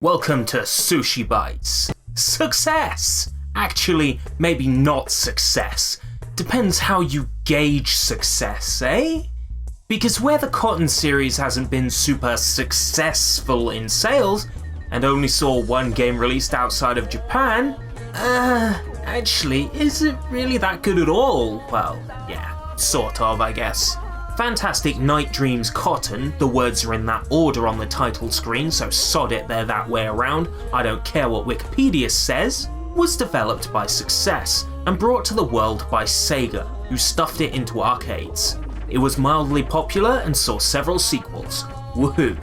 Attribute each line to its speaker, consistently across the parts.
Speaker 1: Welcome to SushiBites. Success! Actually, maybe not success. Depends how you gauge success, eh? Because where the Cotton series hasn't been super successful in sales, and only saw one game released outside of Japan, actually, is it really that good at all? Well, yeah, sort of, I guess. Fantastic Night Dreams Cotton, the words are in that order on the title screen, so sod it, they're that way around, I don't care what Wikipedia says, was developed by Success and brought to the world by Sega, who stuffed it into arcades. It was mildly popular and saw several sequels. Woohoo!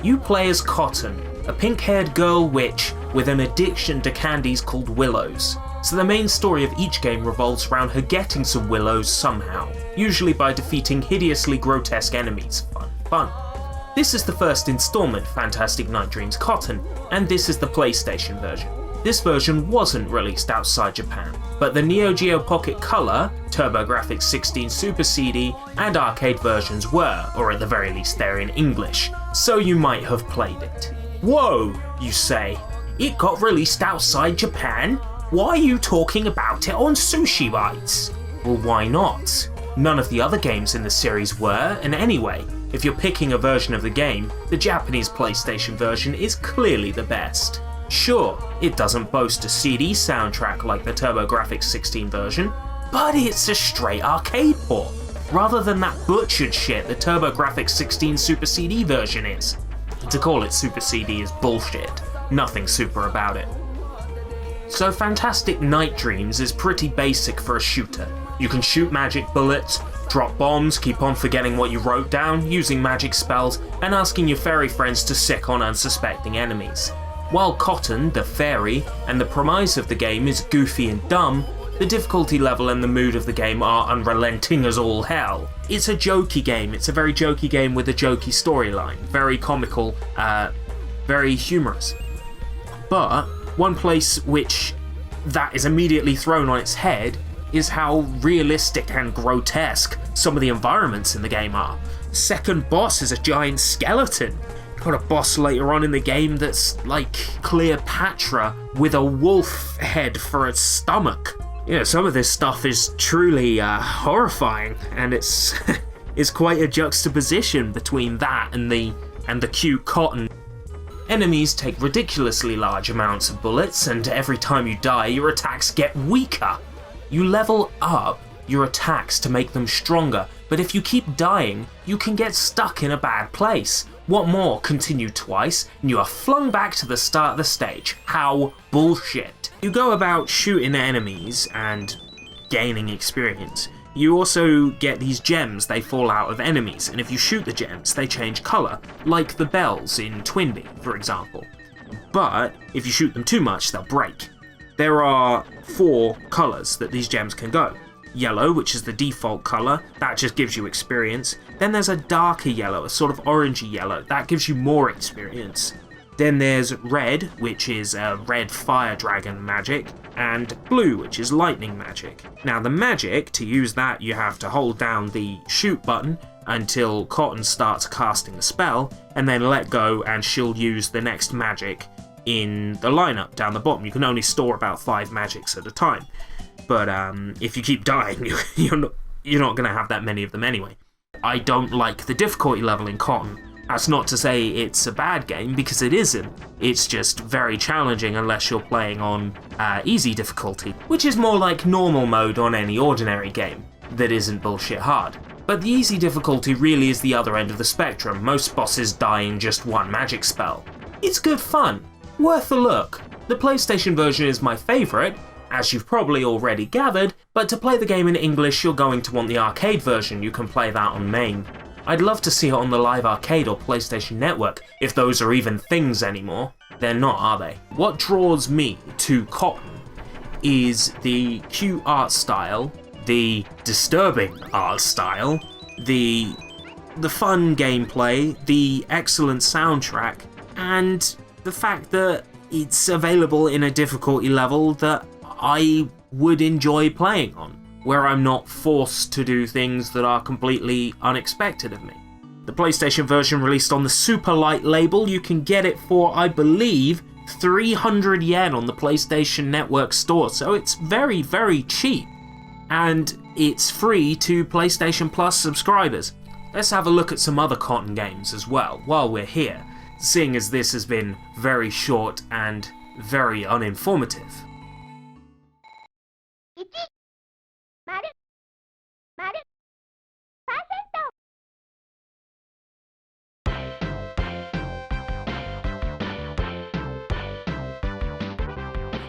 Speaker 1: You play as Cotton, a pink-haired girl witch with an addiction to candies called Willows. So the main story of each game revolves around her getting some Willows somehow, usually by defeating hideously grotesque enemies. Fun. This is the first installment, Fantastic Night Dreams Cotton, and this is the PlayStation version. This version wasn't released outside Japan, but the Neo Geo Pocket Color, TurboGrafx-16 Super CD, and arcade versions were, or at the very least they're in English, so you might have played it. Whoa, you say, it got released outside Japan? Why are you talking about it on SushiBites? Well, why not? None of the other games in the series were, and anyway, if you're picking a version of the game, the Japanese PlayStation version is clearly the best. Sure, it doesn't boast a CD soundtrack like the TurboGrafx-16 version, but it's a straight arcade port, rather than that butchered shit the TurboGrafx-16 Super CD version is. To call it Super CD is bullshit, nothing super about it. So Fantastic Night Dreams is pretty basic for a shooter. You can shoot magic bullets, drop bombs, keep on forgetting what you wrote down, using magic spells, and asking your fairy friends to sick on unsuspecting enemies. While Cotton, the fairy, and the premise of the game is goofy and dumb, the difficulty level and the mood of the game are unrelenting as all hell. It's a jokey game, it's a very jokey game with a jokey storyline, very comical, very humorous. But one place which that is immediately thrown on its head is how realistic and grotesque some of the environments in the game are. The second boss is a giant skeleton. You've got a boss later on in the game that's like Cleopatra with a wolf head for its stomach. You know, some of this stuff is truly horrifying, and it's it's quite a juxtaposition between that and the cute Cotton. Enemies take ridiculously large amounts of bullets, and every time you die, your attacks get weaker. You level up your attacks to make them stronger, but if you keep dying, you can get stuck in a bad place. What more, continue twice, and you are flung back to the start of the stage. How bullshit. You go about shooting enemies and gaining experience. You also get these gems, they fall out of enemies, and if you shoot the gems, they change colour, like the bells in Twinbee, for example. But if you shoot them too much, they'll break. There are 4 colours that these gems can go. Yellow, which is the default colour, that just gives you experience. Then there's a darker yellow, a sort of orangey yellow, that gives you more experience. Then there's red, which is a red fire dragon magic, and blue, which is lightning magic. Now the magic, to use that you have to hold down the shoot button until Cotton starts casting the spell, and then let go and she'll use the next magic in the lineup down the bottom. You can only store about 5 magics at a time, but if you keep dying, you're not going to have that many of them anyway. I don't like the difficulty level in Cotton. That's not to say it's a bad game, because it isn't. It's just very challenging unless you're playing on easy difficulty, which is more like normal mode on any ordinary game that isn't bullshit hard. But the easy difficulty really is the other end of the spectrum. Most bosses die in just one magic spell. It's good fun, worth a look. The PlayStation version is my favourite, as you've probably already gathered, but to play the game in English you're going to want the arcade version. You can play that on MAME. I'd love to see it on the Live Arcade or PlayStation Network, if those are even things anymore. They're not, are they? What draws me to Cotton is the cute art style, the disturbing art style, the fun gameplay, the excellent soundtrack, and the fact that it's available in a difficulty level that I would enjoy playing on, where I'm not forced to do things that are completely unexpected of me. The PlayStation version released on the Super Light label, you can get it for, I believe, 300 yen on the PlayStation Network store, so it's very, very cheap. And it's free to PlayStation Plus subscribers. Let's have a look at some other Cotton games as well, while we're here, seeing as this has been very short and very uninformative.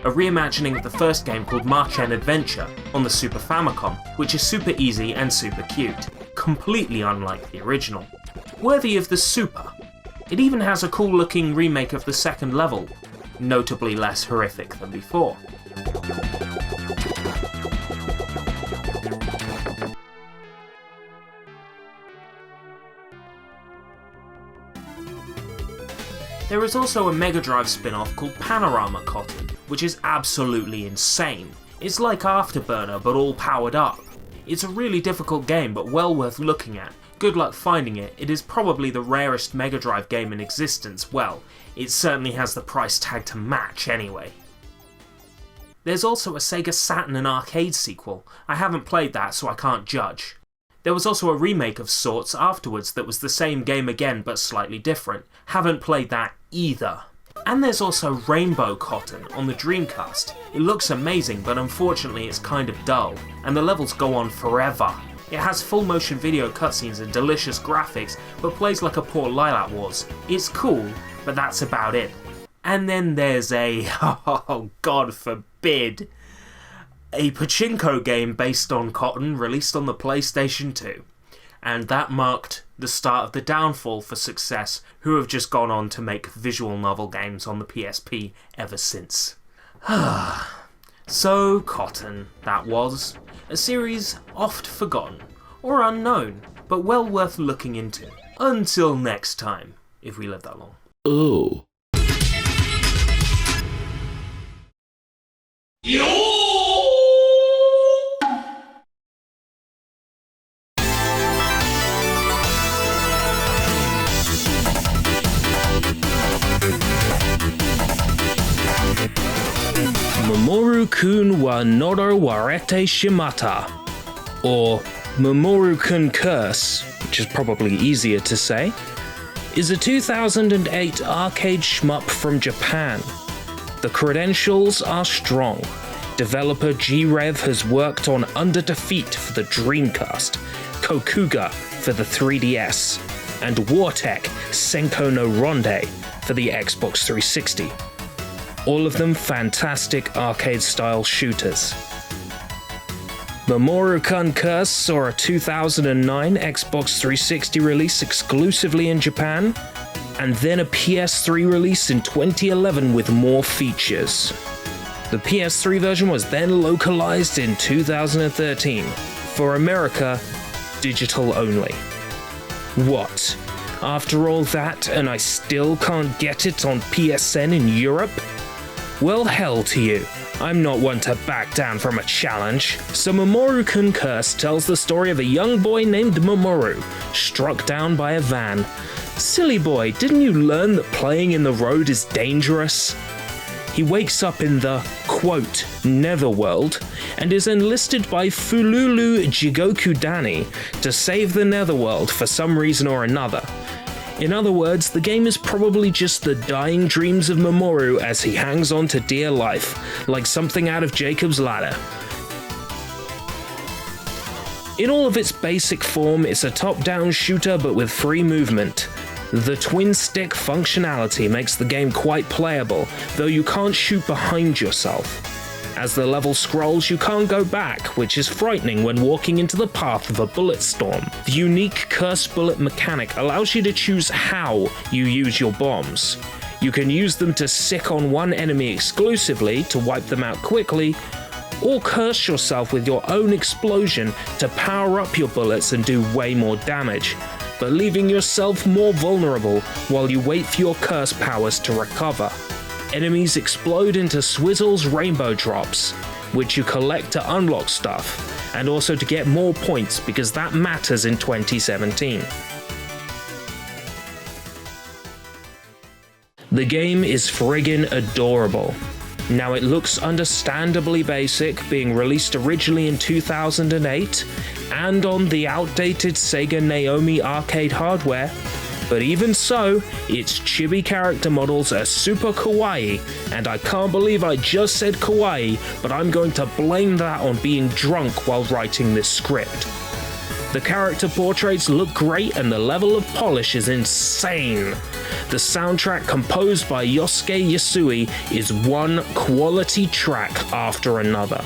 Speaker 1: A reimagining of the first game called Marchen Adventure on the Super Famicom, which is super easy and super cute, completely unlike the original. Worthy of the Super. It even has a cool looking remake of the second level, notably less horrific than before. There is also a Mega Drive spin-off called Panorama Cotton, which is absolutely insane. It's like Afterburner, but all powered up. It's a really difficult game, but well worth looking at. Good luck finding it. It is probably the rarest Mega Drive game in existence. Well, it certainly has the price tag to match anyway. There's also a Sega Saturn and arcade sequel. I haven't played that, so I can't judge. There was also a remake of sorts afterwards that was the same game again but slightly different. Haven't played that either. And there's also Rainbow Cotton on the Dreamcast. It looks amazing, but unfortunately it's kind of dull, and the levels go on forever. It has full motion video cutscenes and delicious graphics, but plays like a poor Lilac Wars. It's cool, but that's about it. And then there's a, oh god forbid, a pachinko game based on Cotton released on the PlayStation 2. And that marked the start of the downfall for Success, who have just gone on to make visual novel games on the PSP ever since. So Cotton, that was. A series oft forgotten, or unknown, but well worth looking into. Until next time, if we live that long.
Speaker 2: Ooh. Mamoru-kun wa Noro Warete Shimata, or Mamoru-kun Curse, which is probably easier to say, is a 2008 arcade shmup from Japan. The credentials are strong. Developer G-Rev has worked on Under Defeat for the Dreamcast, Kokuga for the 3DS, and Wartech Senko no Ronde for the Xbox 360. All of them fantastic arcade-style shooters. Mamoru-kun Curse saw a 2009 Xbox 360 release exclusively in Japan, and then a PS3 release in 2011 with more features. The PS3 version was then localized in 2013. For America, digital only. What? After all that, and I still can't get it on PSN in Europe? Well, hell to you. I'm not one to back down from a challenge. So Mamoru-kun Curse tells the story of a young boy named Mamoru, struck down by a van. Silly boy, didn't you learn that playing in the road is dangerous? He wakes up in the, quote, Netherworld, and is enlisted by Fululu Jigoku Dani to save the Netherworld for some reason or another. In other words, the game is probably just the dying dreams of Mamoru as he hangs on to dear life, like something out of Jacob's Ladder. In all of its basic form, it's a top-down shooter but with free movement. The twin-stick functionality makes the game quite playable, though you can't shoot behind yourself. As the level scrolls, you can't go back, which is frightening when walking into the path of a bullet storm. The unique curse bullet mechanic allows you to choose how you use your bombs. You can use them to sick on one enemy exclusively to wipe them out quickly, or curse yourself with your own explosion to power up your bullets and do way more damage, but leaving yourself more vulnerable while you wait for your curse powers to recover. Enemies explode into Swizzle's rainbow drops, which you collect to unlock stuff, and also to get more points because that matters in 2017. The game is friggin' adorable. Now it looks understandably basic, being released originally in 2008 and on the outdated Sega Naomi arcade hardware, but even so, its chibi character models are super kawaii, and I can't believe I just said kawaii, but I'm going to blame that on being drunk while writing this script. The character portraits look great and the level of polish is insane. The soundtrack composed by Yosuke Yasui is one quality track after another.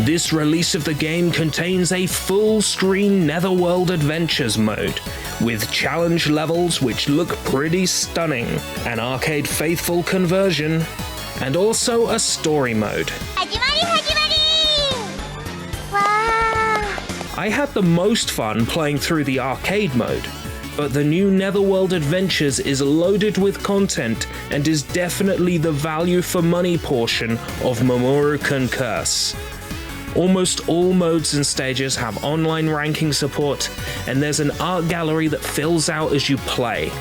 Speaker 2: This release of the game contains a full-screen Netherworld Adventures mode, with challenge levels which look pretty stunning, an arcade-faithful conversion, and also a story mode. I had the most fun playing through the arcade mode, but the new Netherworld Adventures is loaded with content and is definitely the value for money portion of Mamoru-kun Curse. Almost all modes and stages have online ranking support, and there's an art gallery that fills out as you play.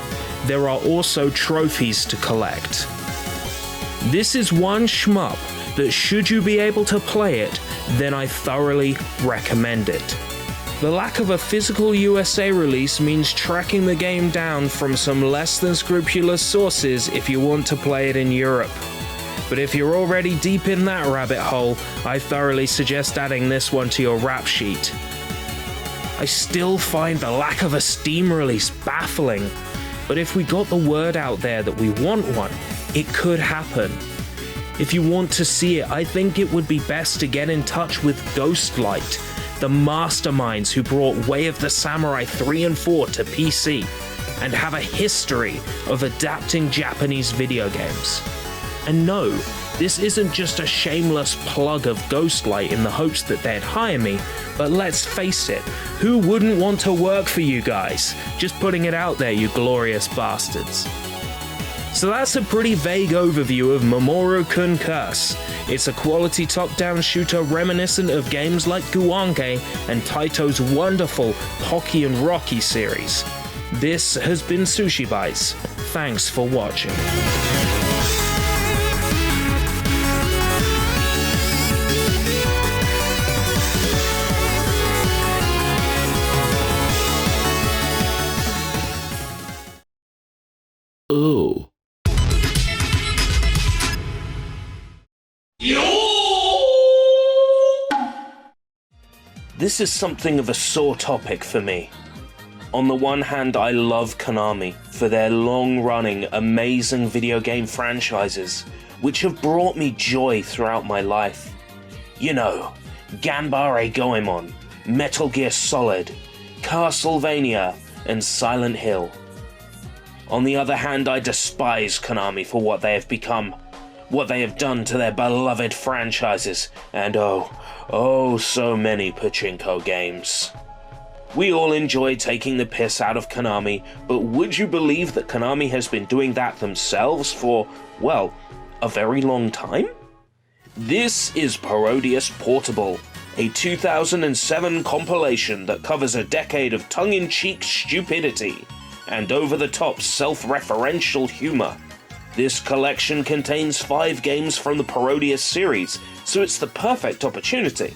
Speaker 2: There are also trophies to collect. This is one shmup that, should you be able to play it, then I thoroughly recommend it. The lack of a physical USA release means tracking the game down from some less than scrupulous sources if you want to play it in Europe. But if you're already deep in that rabbit hole, I thoroughly suggest adding this one to your rap sheet. I still find the lack of a Steam release baffling, but if we got the word out there that we want one, it could happen. If you want to see it, I think it would be best to get in touch with Ghostlight, the masterminds who brought Way of the Samurai 3 and 4 to PC, and have a history of adapting Japanese video games. And no, this isn't just a shameless plug of Ghostlight in the hopes that they'd hire me, but let's face it, who wouldn't want to work for you guys? Just putting it out there, you glorious bastards. So that's a pretty vague overview of Mamoru-kun Curse. It's a quality top-down shooter reminiscent of games like Guange and Taito's wonderful Pocky and Rocky series. This has been SushiBites. Thanks for watching.
Speaker 3: Oh.
Speaker 2: This is something of a sore topic for me. On the one hand, I love Konami for their long-running, amazing video game franchises, which have brought me joy throughout my life. You know, Ganbare Goemon, Metal Gear Solid, Castlevania, and Silent Hill. On the other hand, I despise Konami for what they have become, what they have done to their beloved franchises, and oh so many pachinko games. We all enjoy taking the piss out of Konami, but would you believe that Konami has been doing that themselves for, well, a very long time? This is Parodius Portable, a 2007 compilation that covers a decade of tongue-in-cheek stupidity and over-the-top self-referential humor. This collection contains 5 games from the Parodius series, so it's the perfect opportunity.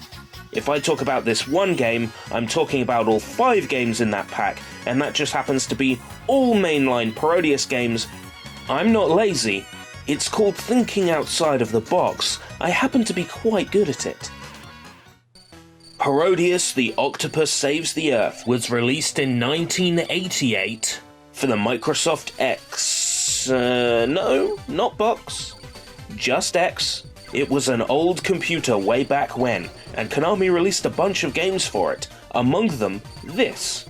Speaker 2: If I talk about this one game, I'm talking about all 5 games in that pack, and that just happens to be all mainline Parodius games. I'm not lazy, It's called thinking outside of the box. I happen to be quite good at it. Parodius, the Octopus Saves the Earth was released in 1988 for the Microsoft X... no, not box. Just X. It was an old computer way back when, and Konami released a bunch of games for it, among them this.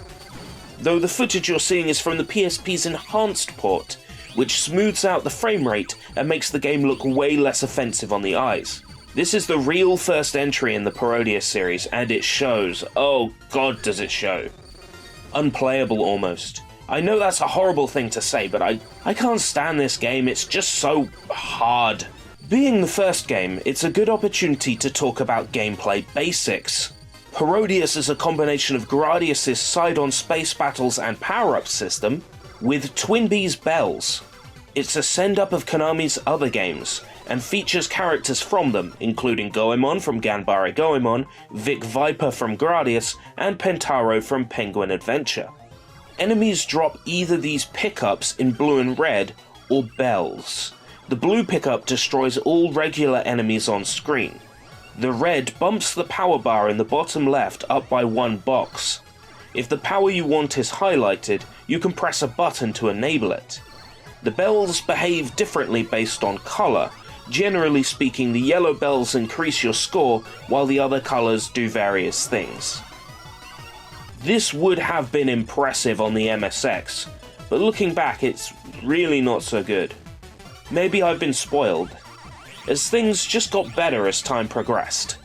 Speaker 2: Though the footage you're seeing is from the PSP's enhanced port, which smooths out the frame rate and makes the game look way less offensive on the eyes. This is the real first entry in the Parodius series, and it shows. Oh god, does it show. Unplayable almost. I know that's a horrible thing to say, but I can't stand this game, it's just so hard. Being the first game, it's a good opportunity to talk about gameplay basics. Parodius is a combination of Gradius' side-on space battles and power-up system, with Twinbee's bells. It's a send-up of Konami's other games, and features characters from them, including Goemon from Ganbare Goemon, Vic Viper from Gradius, and Pentaro from Penguin Adventure. Enemies drop either these pickups in blue and red, or bells. The blue pickup destroys all regular enemies on screen. The red bumps the power bar in the bottom left up by one box. If the power you want is highlighted, you can press a button to enable it. The bells behave differently based on colour. Generally speaking, the yellow bells increase your score, while the other colours do various things. This would have been impressive on the MSX, but looking back it's really not so good. Maybe I've been spoiled, as things just got better as time progressed.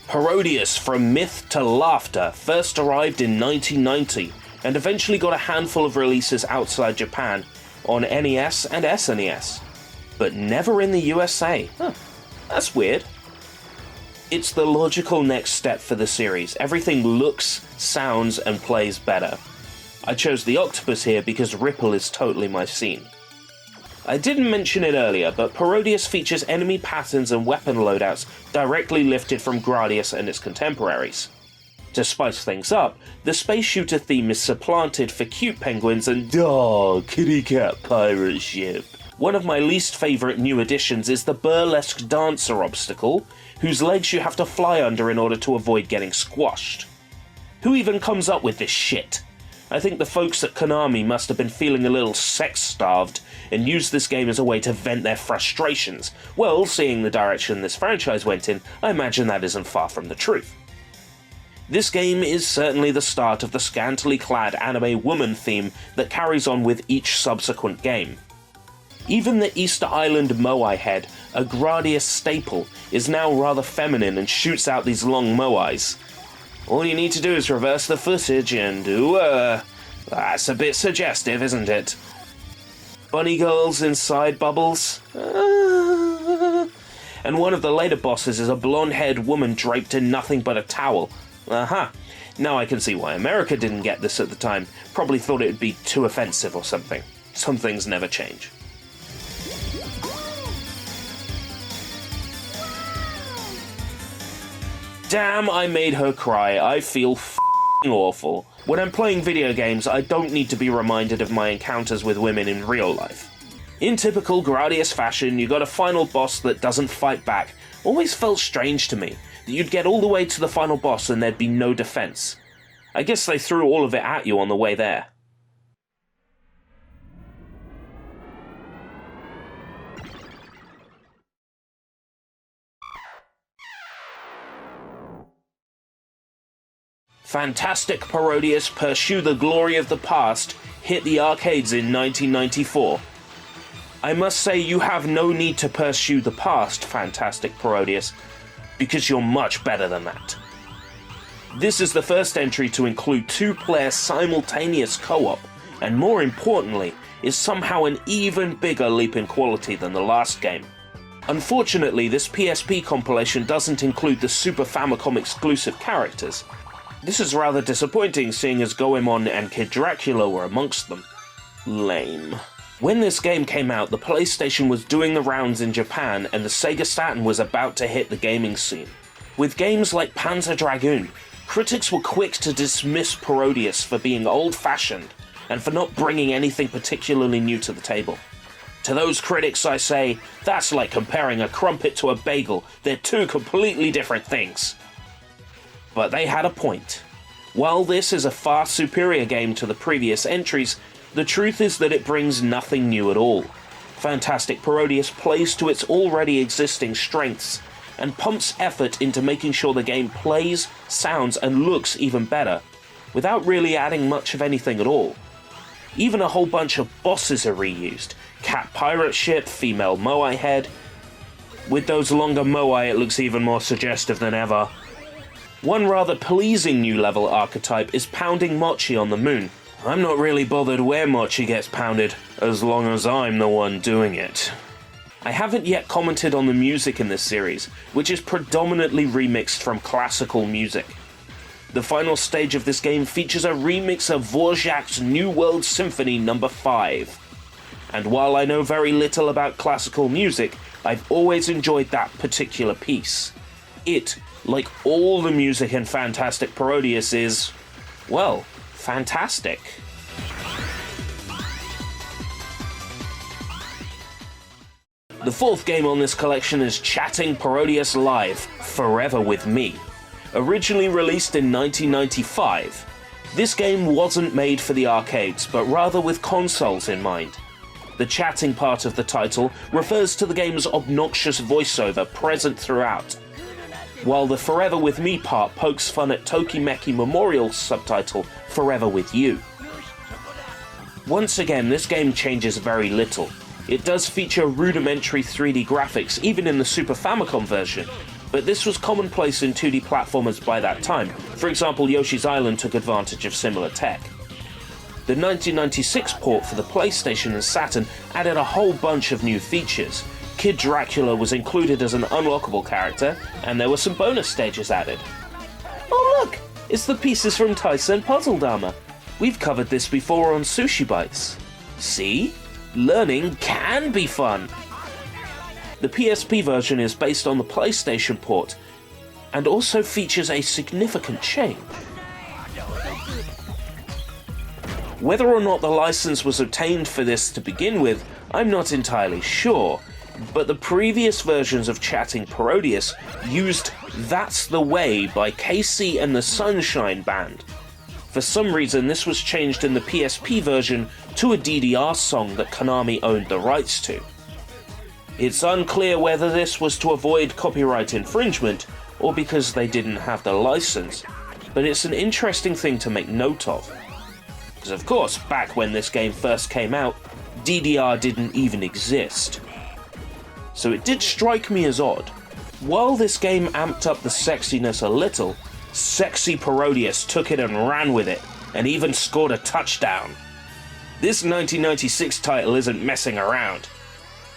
Speaker 2: Parodius From Myth to Laughter first arrived in 1990, and eventually got a handful of releases outside Japan, on NES and SNES, but never in the USA. Huh, that's weird. It's the logical next step for the series. Everything looks, sounds, and plays better. I chose the octopus here because Ripple is totally my scene. I didn't mention it earlier, but Parodius features enemy patterns and weapon loadouts directly lifted from Gradius and its contemporaries. To spice things up, the space shooter theme is supplanted for cute penguins and kitty cat pirate ship. One of my least favourite new additions is the burlesque dancer obstacle, whose legs you have to fly under in order to avoid getting squashed. Who even comes up with this shit? I think the folks at Konami must have been feeling a little sex-starved and used this game as a way to vent their frustrations. Well, seeing the direction this franchise went in, I imagine that isn't far from the truth. This game is certainly the start of the scantily clad anime woman theme that carries on with each subsequent game. Even the Easter Island moai head, a Gradius staple, is now rather feminine and shoots out these long moais. All you need to do is reverse the footage and that's a bit suggestive, isn't it? Bunny girls inside bubbles. And one of the later bosses is a blonde-haired woman draped in nothing but a towel. Aha. Now I can see why America didn't get this at the time. Probably thought it would be too offensive or something. Some things never change. Damn, I made her cry. I feel f***ing awful. When I'm playing video games, I don't need to be reminded of my encounters with women in real life. In typical Gradius fashion, you got a final boss that doesn't fight back. Always felt strange to me, that you'd get all the way to the final boss and there'd be no defense. I guess they threw all of it at you on the way there. Fantastic Parodius Pursue the Glory of the Past hit the arcades in 1994. I must say you have no need to pursue the past, Fantastic Parodius, because you're much better than that. This is the first entry to include two-player simultaneous co-op, and more importantly, is somehow an even bigger leap in quality than the last game. Unfortunately, this PSP compilation doesn't include the Super Famicom exclusive characters. This is rather disappointing, seeing as Goemon and Kid Dracula were amongst them. Lame. When this game came out, the PlayStation was doing the rounds in Japan, and the Sega Saturn was about to hit the gaming scene. With games like Panzer Dragoon, Critics were quick to dismiss Parodius for being old-fashioned and for not bringing anything particularly new to the table. To those critics I say, that's like comparing a crumpet to a bagel. They're two completely different things. But they had a point. While this is a far superior game to the previous entries, the truth is that it brings nothing new at all. Fantastic Parodius plays to its already existing strengths and pumps effort into making sure the game plays, sounds, and looks even better, without really adding much of anything at all. Even a whole bunch of bosses are reused. Cat pirate ship, female moai head. With those longer moai it looks even more suggestive than ever. One rather pleasing new level archetype is pounding Mochi on the moon. I'm not really bothered where Mochi gets pounded, as long as I'm the one doing it. I haven't yet commented on the music in this series, which is predominantly remixed from classical music. The final stage of this game features a remix of Dvorak's New World Symphony No. 5. And while I know very little about classical music, I've always enjoyed that particular piece. It, like all the music in Fantastic Parodius, is, well, fantastic. The fourth game on this collection is Chatting Parodius Live, Forever With Me. Originally released in 1995, this game wasn't made for the arcades, but rather with consoles in mind. The chatting part of the title refers to the game's obnoxious voiceover present throughout, while the Forever With Me part pokes fun at Tokimeki Memorial's subtitle, Forever With You. Once again, this game changes very little. It does feature rudimentary 3D graphics even in the Super Famicom version, but this was commonplace in 2D platformers by that time. For example, Yoshi's Island took advantage of similar tech. The 1996 port for the PlayStation and Saturn added a whole bunch of new features. Kid Dracula was included as an unlockable character, and there were some bonus stages added. Oh look! It's the pieces from Tyson Puzzle Dharma. We've covered this before on SushiBites. See? Learning can be fun! The PSP version is based on the PlayStation port, and also features a significant change. Whether or not the license was obtained for this to begin with, I'm not entirely sure, but the previous versions of Chatting Parodius used That's the Way by KC and the Sunshine Band. For some reason, this was changed in the PSP version to a DDR song that Konami owned the rights to. It's unclear whether this was to avoid copyright infringement or because they didn't have the license, but it's an interesting thing to make note of. Because of course, back when this game first came out, DDR didn't even exist. So it did strike me as odd. While this game amped up the sexiness a little, Sexy Parodius took it and ran with it, and even scored a touchdown. This 1996 title isn't messing around.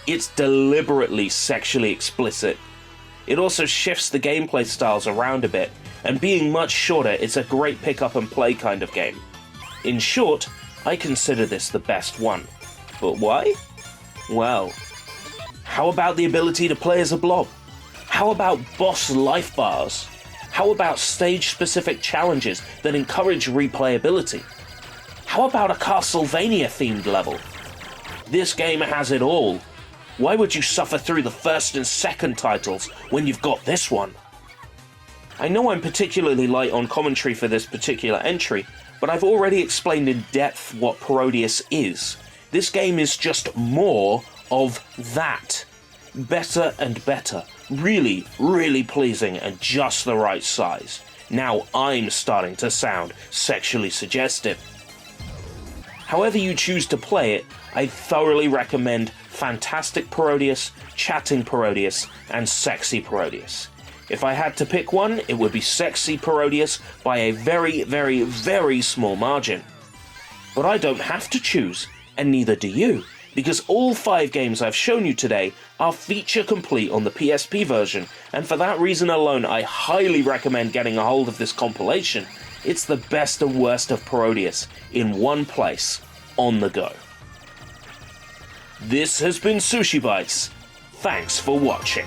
Speaker 2: It's deliberately sexually explicit. It also shifts the gameplay styles around a bit, and being much shorter, it's a great pick up and play kind of game. In short, I consider this the best one. But why? Well, how about the ability to play as a blob? How about boss life bars? How about stage-specific challenges that encourage replayability? How about a Castlevania-themed level? This game has it all. Why would you suffer through the first and second titles when you've got this one? I know I'm particularly light on commentary for this particular entry, but I've already explained in depth what Parodius is. This game is just more of that. Better and better. Really, really pleasing and just the right size. Now I'm starting to sound sexually suggestive. However you choose to play it, I thoroughly recommend Fantastic Parodius, Chatting Parodius, and Sexy Parodius. If I had to pick one, it would be Sexy Parodius by a very, very, very small margin. But I don't have to choose, and neither do you, because all 5 games I've shown you today are feature complete on the PSP version, and for that reason alone I highly recommend getting a hold of this compilation. It's the best and worst of Parodius in one place, on the go. This has been SushiBites. Thanks for watching.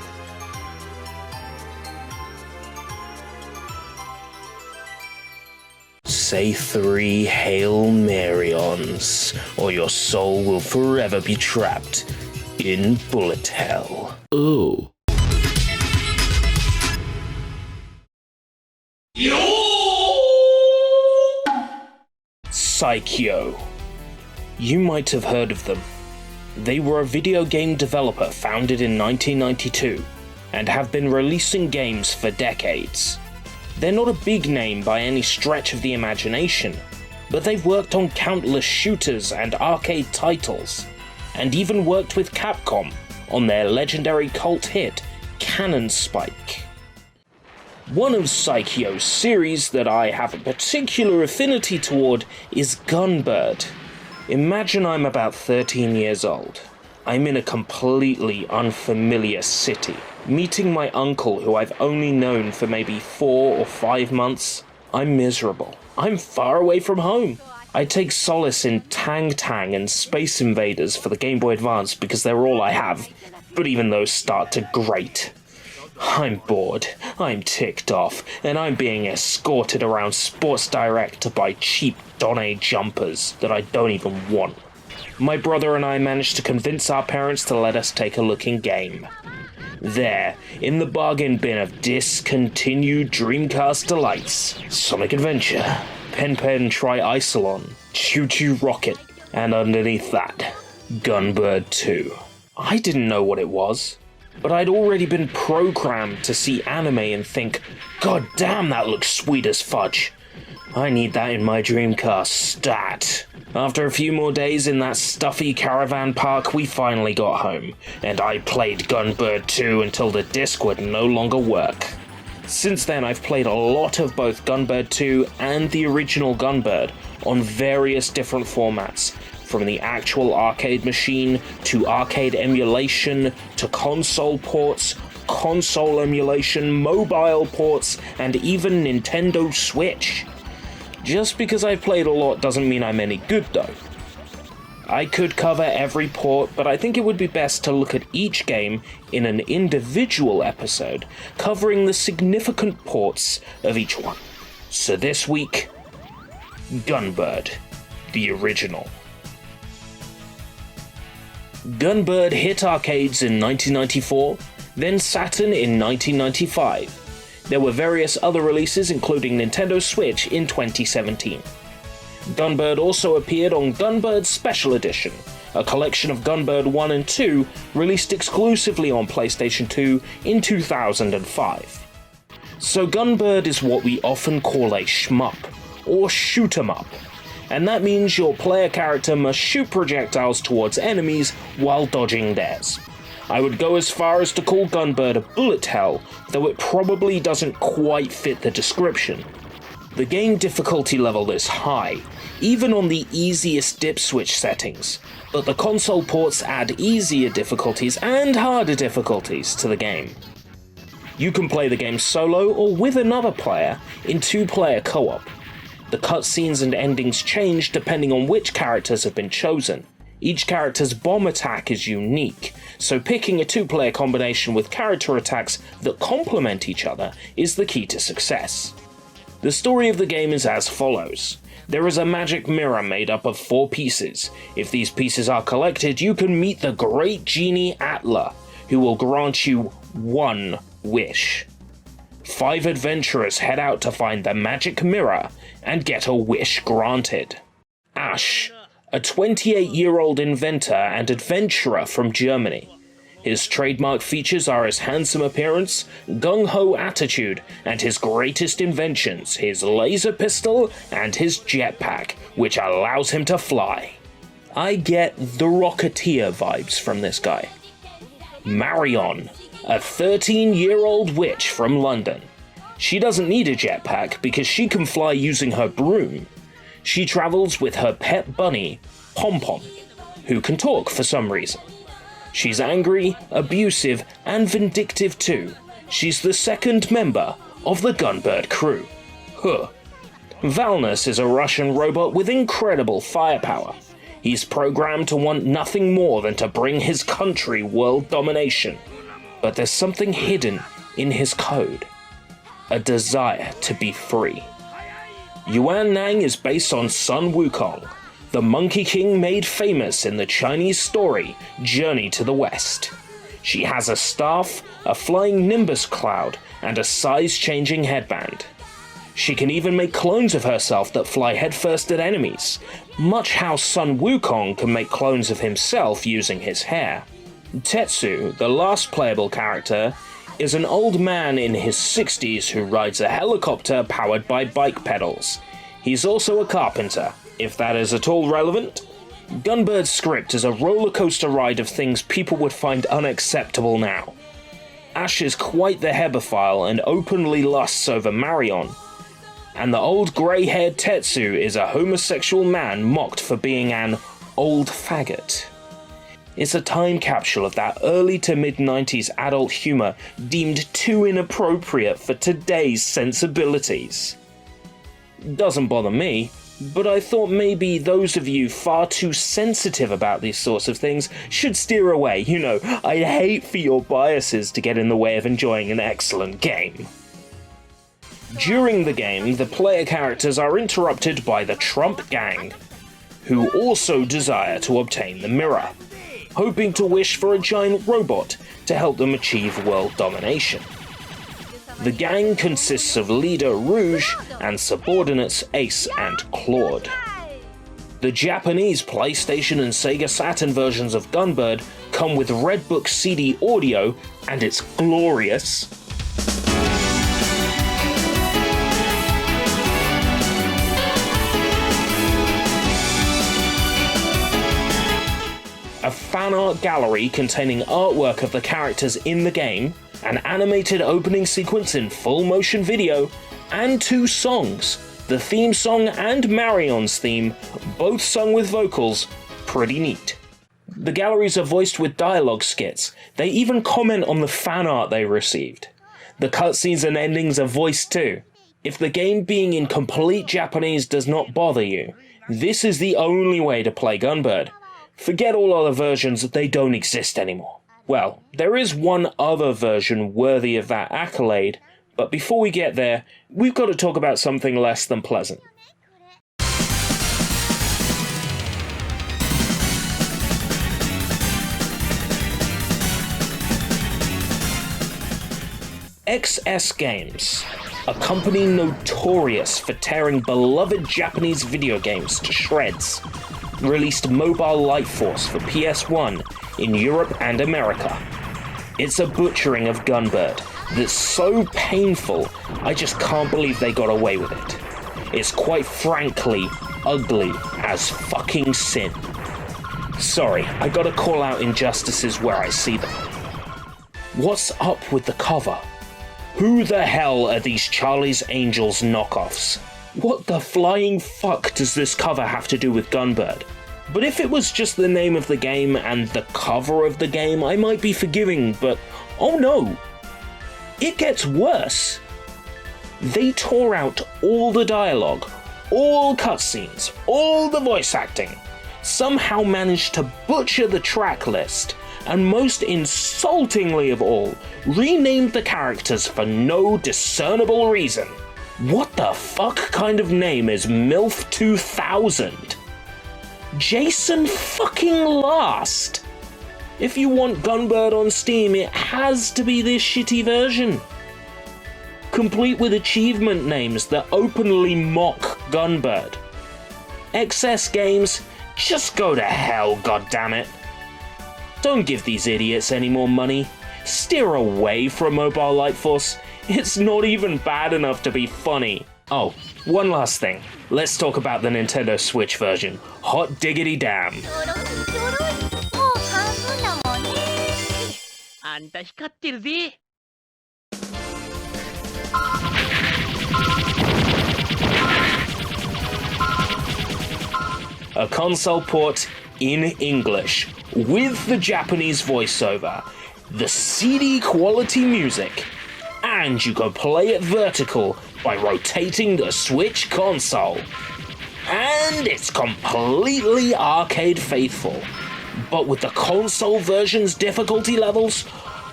Speaker 2: Say 3 Hail Marys, or your soul will forever be trapped in bullet hell.
Speaker 3: Oh.
Speaker 2: Psycho. You might have heard of them. They were a video game developer founded in 1992 and have been releasing games for decades. They're not a big name by any stretch of the imagination, but they've worked on countless shooters and arcade titles, and even worked with Capcom on their legendary cult hit, Cannon Spike. One of Psycho's series that I have a particular affinity toward is Gunbird. Imagine I'm about 13 years old. I'm in a completely unfamiliar city, meeting my uncle who I've only known for maybe 4 or 5 months. I'm miserable. I'm far away from home. I take solace in Tang Tang and Space Invaders for the Game Boy Advance because they're all I have, but even those start to grate. I'm bored, I'm ticked off, and I'm being escorted around Sports Direct to buy cheap Donne jumpers that I don't even want. My brother and I managed to convince our parents to let us take a look in-game. There, in the bargain bin of discontinued Dreamcast delights, Sonic Adventure, Pen Pen Tri-Isolon, Choo Choo Rocket, and underneath that, Gunbird 2. I didn't know what it was, but I'd already been programmed to see anime and think, God damn, that looks sweet as fudge. I need that in my Dreamcast stat. After a few more days in that stuffy caravan park, we finally got home, and I played Gunbird 2 until the disc would no longer work. Since then, I've played a lot of both Gunbird 2 and the original Gunbird on various different formats, from the actual arcade machine, to arcade emulation, to console ports, console emulation, mobile ports, and even Nintendo Switch. Just because I've played a lot doesn't mean I'm any good though. I could cover every port, but I think it would be best to look at each game in an individual episode, covering the significant ports of each one. So this week, Gunbird, the original. Gunbird hit arcades in 1994, then Saturn in 1995. There were various other releases including Nintendo Switch in 2017. Gunbird also appeared on Gunbird Special Edition, a collection of Gunbird 1 and 2 released exclusively on PlayStation 2 in 2005. So Gunbird is what we often call a shmup, or shoot 'em up, and that means your player character must shoot projectiles towards enemies while dodging theirs. I would go as far as to call Gunbird a bullet hell, though it probably doesn't quite fit the description. The game difficulty level is high, even on the easiest dip switch settings, but the console ports add easier difficulties and harder difficulties to the game. You can play the game solo or with another player in 2-player co-op. The cutscenes and endings change depending on which characters have been chosen. Each character's bomb attack is unique, so picking a 2-player combination with character attacks that complement each other is the key to success. The story of the game is as follows. There is a magic mirror made up of 4 pieces. If these pieces are collected, you can meet the great genie Atla, who will grant you 1 wish. 5 adventurers head out to find the magic mirror and get a wish granted. Ash, a 28-year-old inventor and adventurer from Germany. His trademark features are his handsome appearance, gung-ho attitude, and his greatest inventions, his laser pistol and his jetpack, which allows him to fly. I get the Rocketeer vibes from this guy. Marion, a 13-year-old witch from London. She doesn't need a jetpack because she can fly using her broom. She travels with her pet bunny, Pom Pom, who can talk for some reason. She's angry, abusive, and vindictive too. She's the second member of the Gunbird crew. Valnus is a Russian robot with incredible firepower. He's programmed to want nothing more than to bring his country world domination. But there's something hidden in his code. A desire to be free. Yuan Nang is based on Sun Wukong, the Monkey King made famous in the Chinese story Journey to the West. She has a staff, a flying nimbus cloud, and a size-changing headband. She can even make clones of herself that fly headfirst at enemies, much how Sun Wukong can make clones of himself using his hair. Tetsu, the last playable character, is an old man in his 60s who rides a helicopter powered by bike pedals. He's also a carpenter, if that is at all relevant. Gunbird's script is a roller coaster ride of things people would find unacceptable now. Ash is quite the hebephile and openly lusts over Marion, and the old grey-haired Tetsu is a homosexual man mocked for being an old faggot. It's a time capsule of that early to mid-90s adult humour deemed too inappropriate for today's sensibilities. Doesn't bother me, but I thought maybe those of you far too sensitive about these sorts of things should steer away. You know, I'd hate for your biases to get in the way of enjoying an excellent game. During the game, the player characters are interrupted by the Trump Gang, who also desire to obtain the mirror, hoping to wish for a giant robot to help them achieve world domination. The gang consists of leader Rouge and subordinates Ace and Claude. The Japanese PlayStation and Sega Saturn versions of Gunbird come with Red Book CD audio, and it's glorious. A fan art gallery containing artwork of the characters in the game, an animated opening sequence in full motion video, and 2 songs, the theme song and Marion's theme, both sung with vocals. Pretty neat. The galleries are voiced with dialogue skits. They even comment on the fan art they received. The cutscenes and endings are voiced too. If the game being in complete Japanese does not bother you, this is the only way to play Gunbird. Forget all other versions, they don't exist anymore. Well, there is one other version worthy of that accolade, but before we get there, we've got to talk about something less than pleasant. XS Games, a company notorious for tearing beloved Japanese video games to shreds, released Mobile Light Force for PS1 in Europe and America. It's a butchering of Gunbird that's so painful, I just can't believe they got away with it. It's quite frankly ugly as fucking sin. Sorry, I gotta call out injustices where I see them. What's up with the cover? Who the hell are these Charlie's Angels knockoffs? What the flying fuck does this cover have to do with Gunbird? But if it was just the name of the game and the cover of the game, I might be forgiving, but oh no! It gets worse! They tore out all the dialogue, all cutscenes, all the voice acting, somehow managed to butcher the track list, and most insultingly of all, renamed the characters for no discernible reason. What the fuck kind of name is MILF 2000? Jason fucking Last! If you want Gunbird on Steam, it has to be this shitty version. Complete with achievement names that openly mock Gunbird. XS Games, just go to hell, goddammit. Don't give these idiots any more money. Steer away from Mobile Light Force. It's not even bad enough to be funny. Oh, one last thing. Let's talk about the Nintendo Switch version. Hot diggity damn. A console port in English, with the Japanese voiceover, the CD quality music, and you can play it vertical by rotating the Switch console. And it's completely arcade faithful, but with the console version's difficulty levels,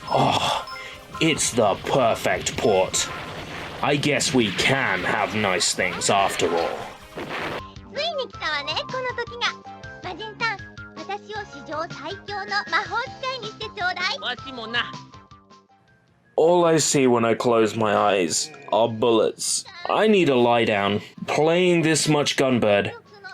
Speaker 2: oh, it's the perfect port. I guess we can have nice things after all.
Speaker 3: ついに来たわね、この時が。魔人さん、私を史上最強の魔法使いにしてちょうだい。わしもな。
Speaker 2: All I see when I close my eyes are bullets. I need to lie down. Playing this much Gunbird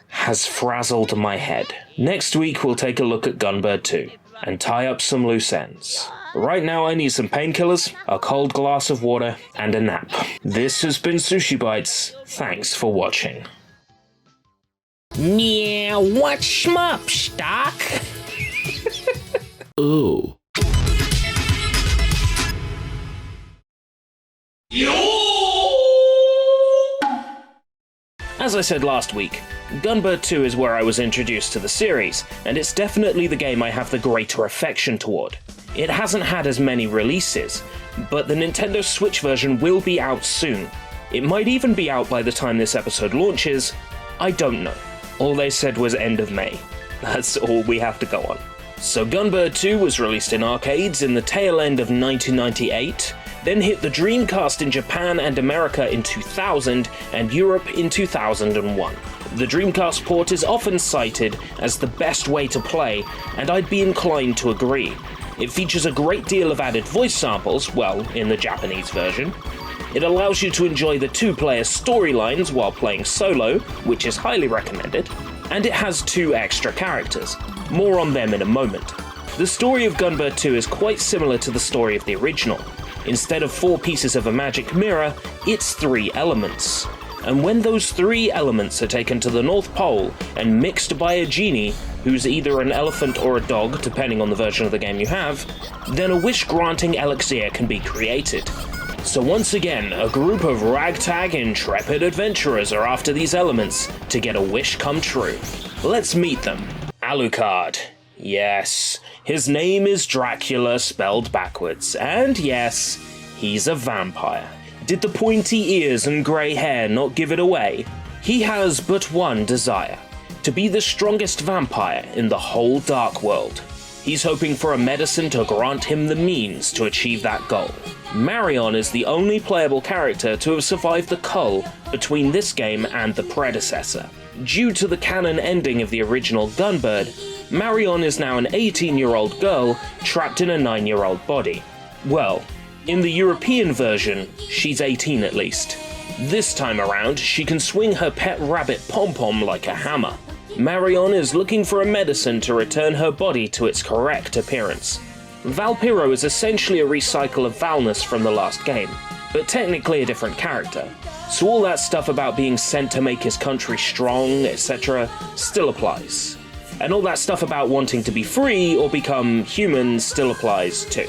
Speaker 2: has frazzled my head. Next week we'll take a look at Gunbird 2 and tie up some loose ends. Right now I need some painkillers, a cold glass of water, and a nap. This has been SushiBites. Thanks for watching.
Speaker 4: Yeah, what's shmup, Stock?
Speaker 2: Ooh. As I said last week, Gunbird 2 is where I was introduced to the series, and it's definitely the game I have the greater affection toward. It hasn't had as many releases, but the Nintendo Switch version will be out soon. It might even be out by the time this episode launches. I don't know. All they said was end of May. That's all we have to go on. So Gunbird 2 was released in arcades in the tail end of 1998, then hit the Dreamcast in Japan and America in 2000, and Europe in 2001. The Dreamcast port is often cited as the best way to play, and I'd be inclined to agree. It features a great deal of added voice samples, well, in the Japanese version. It allows you to enjoy the two-player storylines while playing solo, which is highly recommended, and it has 2 extra characters. More on them in a moment. The story of Gunbird 2 is quite similar to the story of the original. Instead of 4 pieces of a magic mirror, it's 3 elements. And when those 3 elements are taken to the North Pole and mixed by a genie, who's either an elephant or a dog, depending on the version of the game you have, then a wish-granting elixir can be created. So once again, a group of ragtag intrepid adventurers are after these elements to get a wish come true. Let's meet them. Alucard. Yes, his name is Dracula spelled backwards, and yes, he's a vampire. Did the pointy ears and grey hair not give it away? He has but one desire, to be the strongest vampire in the whole Dark World. He's hoping for a medicine to grant him the means to achieve that goal. Marion is the only playable character to have survived the cull between this game and the predecessor. Due to the canon ending of the original Gunbird, Marion is now an 18-year-old girl trapped in a 9-year-old body. Well, in the European version, she's 18 at least. This time around, she can swing her pet rabbit Pom-Pom like a hammer. Marion is looking for a medicine to return her body to its correct appearance. Valpyro is essentially a recycle of Valnus from the last game, but technically a different character. So all that stuff about being sent to make his country strong, etc. still applies. And all that stuff about wanting to be free or become human still applies too.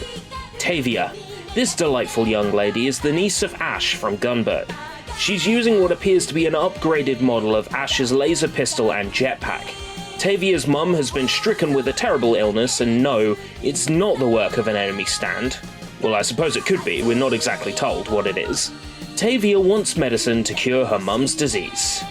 Speaker 2: Tavia. This delightful young lady is the niece of Ash from Gunbird. She's using what appears to be an upgraded model of Ash's laser pistol and jetpack. Tavia's mum has been stricken with a terrible illness, and no, it's not the work of an enemy stand. Well, I suppose it could be, we're not exactly told what it is. Tavia wants medicine to cure her mum's disease.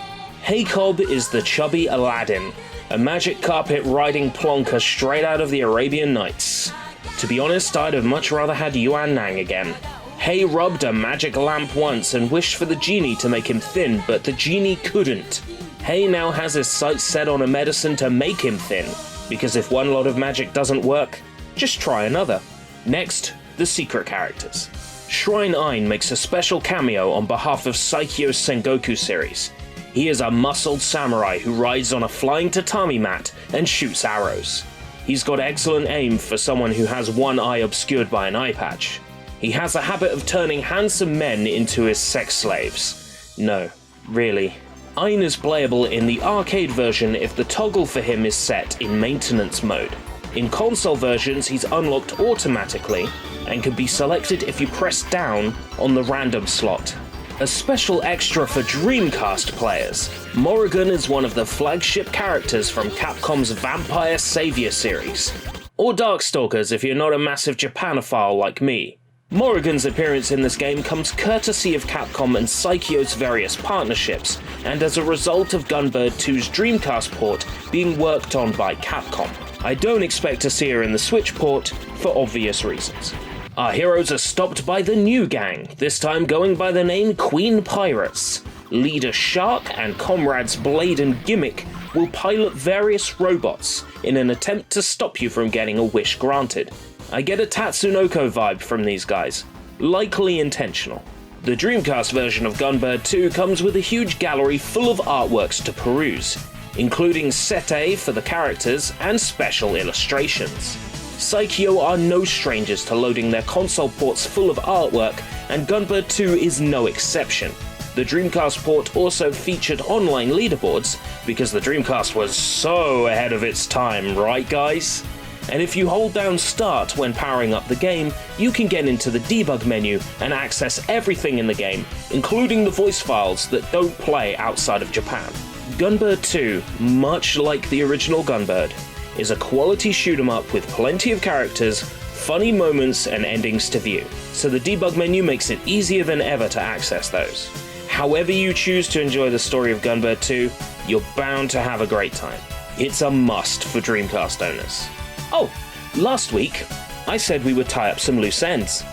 Speaker 2: Haycob is the chubby Aladdin, a magic carpet riding plonker straight out of the Arabian Nights. To be honest, I'd have much rather had Yuan Nang again. Hay rubbed a magic lamp once and wished for the genie to make him thin, but the genie couldn't. Hay now has his sights set on a medicine to make him thin, because if one lot of magic doesn't work, just try another. Next, the secret characters. Shrine Ein makes a special cameo on behalf of Saikyo's Sengoku series. He is a muscled samurai who rides on a flying tatami mat and shoots arrows. He's got excellent aim for someone who has one eye obscured by an eye patch. He has a habit of turning handsome men into his sex slaves. No, really. Ein is playable in the arcade version if the toggle for him is set in maintenance mode. In console versions, he's unlocked automatically and can be selected if you press down on the random slot. A special extra for Dreamcast players, Mamoru-kun is one of the flagship characters from Capcom's Vampire Savior series. Or Darkstalkers if you're not a massive Japanophile like me. Mamoru-kun's appearance in this game comes courtesy of Capcom and Saikyo's various partnerships, and as a result of Gunbird 2's Dreamcast port being worked on by Capcom. I don't expect to see her in the Switch port, for obvious reasons. Our heroes are stopped by the new gang, this time going by the name Queen Pirates. Leader Shark and comrades Blade and Gimmick will pilot various robots in an attempt to stop you from getting a wish granted. I get a Tatsunoko vibe from these guys, likely intentional. The Dreamcast version of Gunbird 2 comes with a huge gallery full of artworks to peruse, including setae for the characters and special illustrations. Saikyo are no strangers to loading their console ports full of artwork, and Gunbird 2 is no exception. The Dreamcast port also featured online leaderboards, because the Dreamcast was so ahead of its time, right guys? And if you hold down Start when powering up the game, you can get into the debug menu and access everything in the game, including the voice files that don't play outside of Japan. Gunbird 2, much like the original Gunbird, is a quality shoot 'em up with plenty of characters, funny moments, and endings to view, so the debug menu makes it easier than ever to access those. However you choose to enjoy the story of Gunbird 2, you're bound to have a great time. It's a must for Dreamcast owners. Oh, last week, I said we would tie up some loose ends.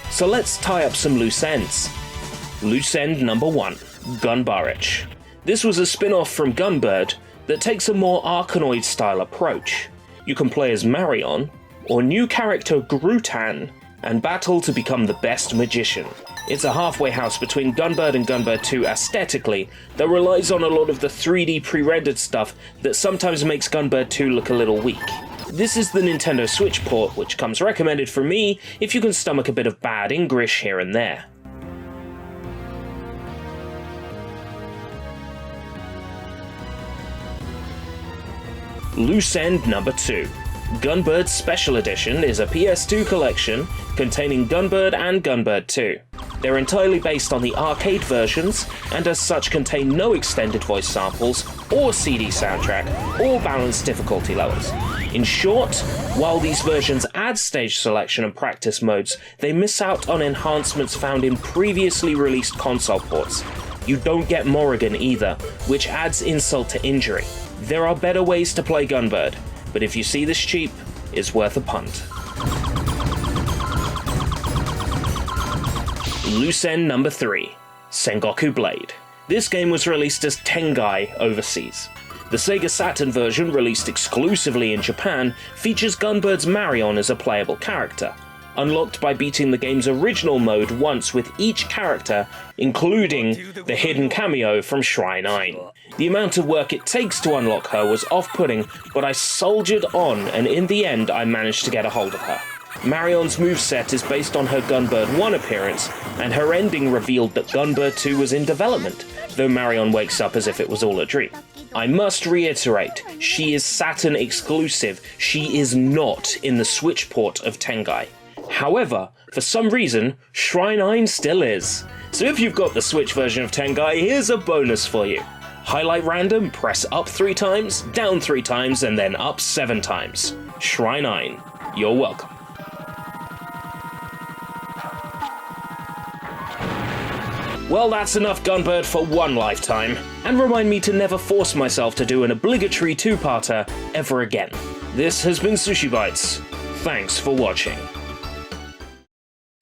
Speaker 2: So let's tie up some loose ends. Loose end number 1, Gunbarich. This was a spin-off from Gunbird that takes a more Arkanoid-style approach. You can play as Marion, or new character Grutan, and battle to become the best magician. It's a halfway house between Gunbird and Gunbird 2 aesthetically that relies on a lot of the 3D pre-rendered stuff that sometimes makes Gunbird 2 look a little weak. This is the Nintendo Switch port, which comes recommended for me if you can stomach a bit of bad English here and there. Loose end number 2. Gunbird Special Edition is a PS2 collection containing Gunbird and Gunbird 2. They're entirely based on the arcade versions, and as such contain no extended voice samples, or CD soundtrack, or balanced difficulty levels. In short, while these versions add stage selection and practice modes, they miss out on enhancements found in previously released console ports. You don't get Morrigan either, which adds insult to injury. There are better ways to play Gunbird, but if you see this cheap, it's worth a punt. Loose end number 3, Sengoku Blade. This game was released as Tengai overseas. The Sega Saturn version, released exclusively in Japan, features Gunbird's Marion as a playable character, unlocked by beating the game's original mode once with each character, including the hidden cameo from Shrine 9. The amount of work it takes to unlock her was off-putting, but I soldiered on, and in the end I managed to get a hold of her. Marion's moveset is based on her Gunbird 1 appearance, and her ending revealed that Gunbird 2 was in development, though Marion wakes up as if it was all a dream. I must reiterate, she is Saturn exclusive, she is not in the Switch port of Tengai. However, for some reason, Shrine 9 still is. So if you've got the Switch version of Tengai, here's a bonus for you. Highlight random, press up 3 times, down 3 times, and then up 7 times. Shrine 9, you're welcome. Well, that's enough Gunbird for one lifetime, and remind me to never force myself to do an obligatory 2-parter ever again. This has been SushiBites. Thanks for watching.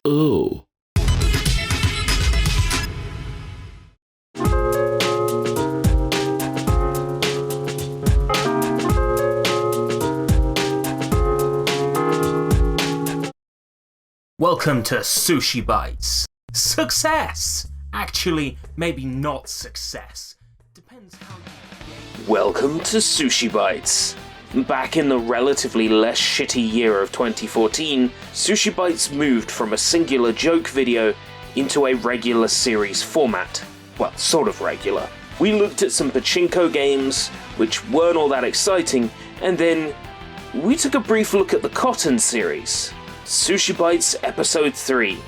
Speaker 5: Oh.
Speaker 1: Welcome to SushiBites. Success! Actually, maybe not success. Depends how you...
Speaker 2: Welcome to SushiBites. Back in the relatively less shitty year of 2014, SushiBites moved from a singular joke video into a regular series format. Well, sort of regular. We looked at some pachinko games, which weren't all that exciting, and then we took a brief look at the Cotton series. SushiBites Episode 3.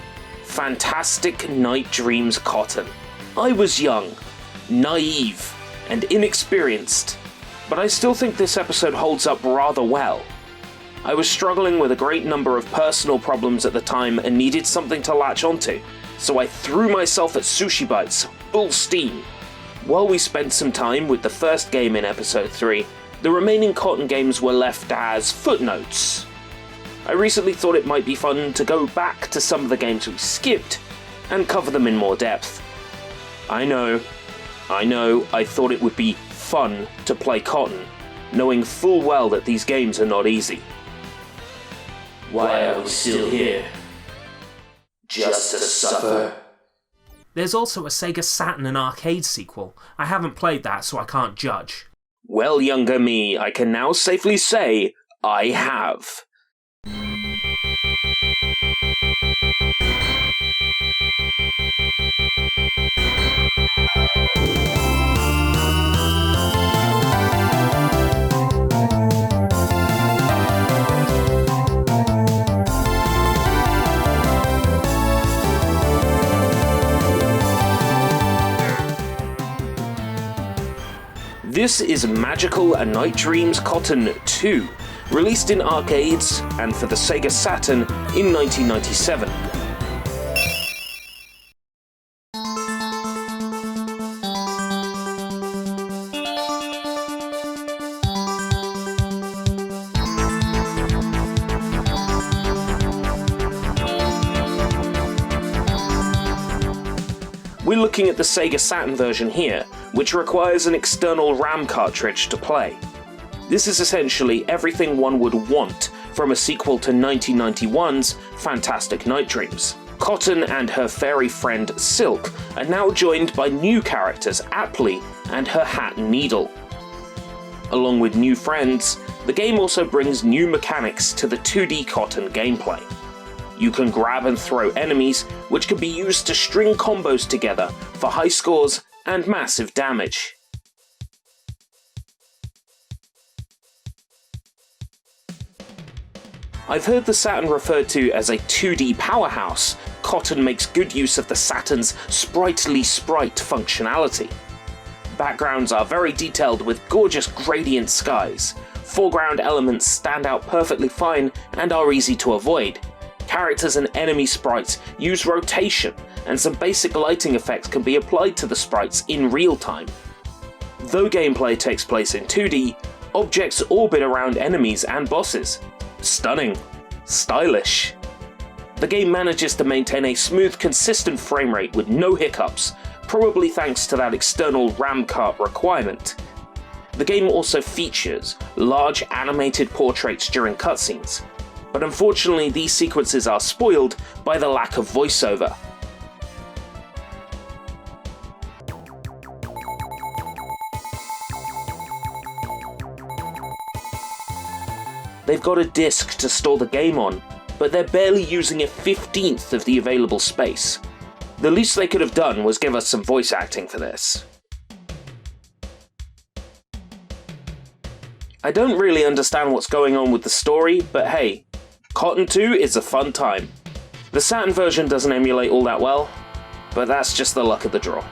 Speaker 2: Fantastic Night Dreams Cotton. I was young, naive, and inexperienced, but I still think this episode holds up rather well. I was struggling with a great number of personal problems at the time and needed something to latch onto, so I threw myself at SushiBites full steam. While we spent some time with the first game in Episode 3, the remaining Cotton games were left as footnotes. I recently thought it might be fun to go back to some of the games we skipped and cover them in more depth. I know, I thought it would be fun to play Cotton, knowing full well that these games are not easy. Why are we still here? Just to suffer?
Speaker 1: There's also a Sega Saturn and arcade sequel. I haven't played that, so I can't judge.
Speaker 2: Well, younger me, I can now safely say I have. This is Magical A Night Dreams Cotton 2, released in arcades and for the Sega Saturn in 1997. We're looking at the Sega Saturn version here, which requires an external RAM cartridge to play. This is essentially everything one would want from a sequel to 1991's Fantastic Night Dreams. Cotton and her fairy friend Silk are now joined by new characters Apley and her hat Needle. Along with new friends, the game also brings new mechanics to the 2D Cotton gameplay. You can grab and throw enemies, which can be used to string combos together for high scores and massive damage. I've heard the Saturn referred to as a 2D powerhouse. Cotton makes good use of the Saturn's sprightly sprite functionality. Backgrounds are very detailed with gorgeous gradient skies. Foreground elements stand out perfectly fine and are easy to avoid. Characters and enemy sprites use rotation, and some basic lighting effects can be applied to the sprites in real time. Though gameplay takes place in 2D, objects orbit around enemies and bosses. Stunning. Stylish. The game manages to maintain a smooth, consistent frame rate with no hiccups, probably thanks to that external RAM cart requirement. The game also features large animated portraits during cutscenes, but unfortunately these sequences are spoiled by the lack of voiceover. They've got a disc to store the game on, but they're barely using a 15th of the available space. The least they could have done was give us some voice acting for this. I don't really understand what's going on with the story, but hey, Cotton 2 is a fun time. The Saturn version doesn't emulate all that well, but that's just the luck of the draw.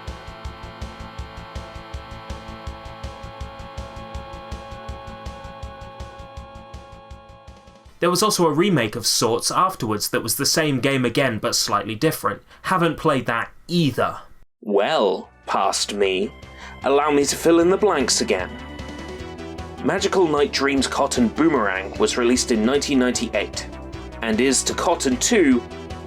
Speaker 1: There was also a remake of sorts afterwards that was the same game again but slightly different. Haven't played that either.
Speaker 2: Well, past me, allow me to fill in the blanks again. Magical Night Dreams Cotton Boomerang was released in 1998, and is to Cotton 2